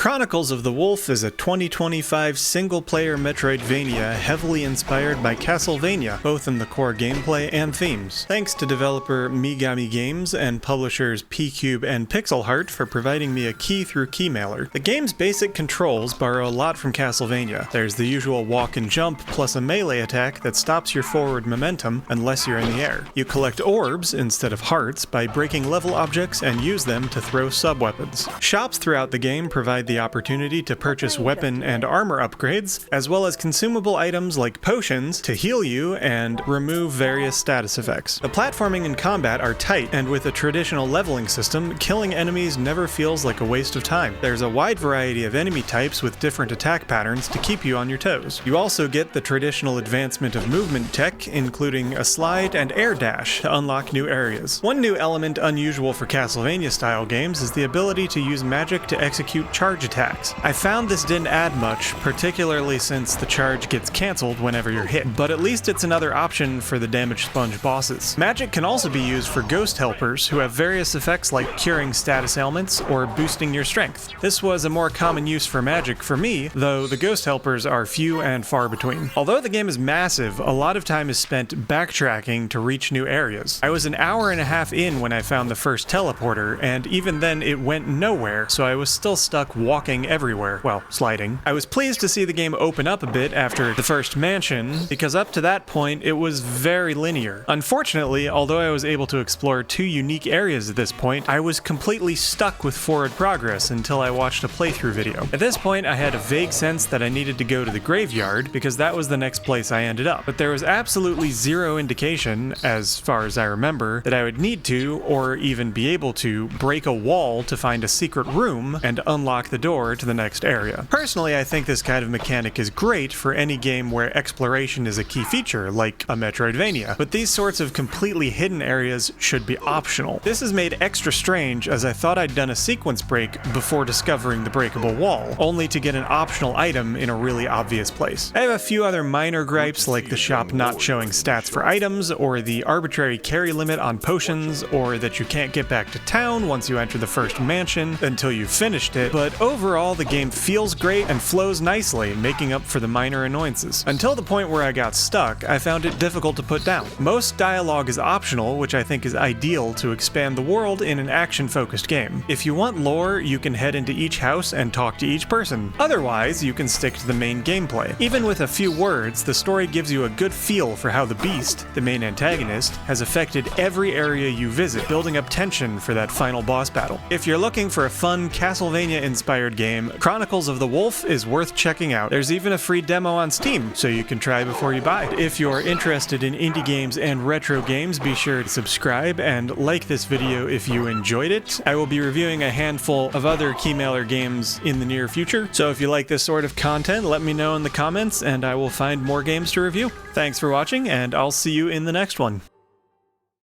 Chronicles of the Wolf is a 2025 single-player Metroidvania heavily inspired by Castlevania, both in the core gameplay and themes. Thanks to developer Megami Games and publishers P-Cube and Pixel Heart for providing me a key through keymailer. The game's basic controls borrow a lot from Castlevania. There's the usual walk and jump plus a melee attack that stops your forward momentum unless you're in the air. You collect orbs instead of hearts by breaking level objects and use them to throw sub-weapons. Shops throughout the game provide the opportunity to purchase weapon and armor upgrades, as well as consumable items like potions to heal you and remove various status effects. The platforming and combat are tight, and with a traditional leveling system, killing enemies never feels like a waste of time. There's a wide variety of enemy types with different attack patterns to keep you on your toes. You also get the traditional advancement of movement tech, including a slide and air dash to unlock new areas. One new element unusual for Castlevania-style games is the ability to use magic to execute charge attacks. I found this didn't add much, particularly since the charge gets cancelled whenever you're hit, but at least it's another option for the damage sponge bosses. Magic can also be used for ghost helpers who have various effects like curing status ailments or boosting your strength. This was a more common use for magic for me, though the ghost helpers are few and far between. Although the game is massive, a lot of time is spent backtracking to reach new areas. I was an hour and a half in when I found the first teleporter, and even then it went nowhere, so I was still stuck walking everywhere, well, sliding. I was pleased to see the game open up a bit after the first mansion, because up to that point it was very linear. Unfortunately, although I was able to explore two unique areas at this point, I was completely stuck with forward progress until I watched a playthrough video. At this point, I had a vague sense that I needed to go to the graveyard, because that was the next place I ended up. But there was absolutely zero indication, as far as I remember, that I would need to, or even be able to, break a wall to find a secret room and unlock the door to the next area. Personally, I think this kind of mechanic is great for any game where exploration is a key feature, like a Metroidvania, but these sorts of completely hidden areas should be optional. This is made extra strange as I thought I'd done a sequence break before discovering the breakable wall, only to get an optional item in a really obvious place. I have a few other minor gripes like the shop not showing stats for items, or the arbitrary carry limit on potions, or that you can't get back to town once you enter the first mansion until you've finished it, but overall the game feels great and flows nicely, making up for the minor annoyances. Until the point where I got stuck, I found it difficult to put down. Most dialogue is optional, which I think is ideal to expand the world in an action-focused game. If you want lore, you can head into each house and talk to each person. Otherwise, you can stick to the main gameplay. Even with a few words, the story gives you a good feel for how the Beast, the main antagonist, has affected every area you visit, building up tension for that final boss battle. If you're looking for a fun Castlevania-inspired game, Chronicles of the Wolf is worth checking out. There's even a free demo on Steam, so you can try before you buy. If you're interested in indie games and retro games, be sure to subscribe and like this video if you enjoyed it. I will be reviewing a handful of other keymailer games in the near future, so if you like this sort of content, let me know in the comments and I will find more games to review. Thanks for watching, and I'll see you in the next one.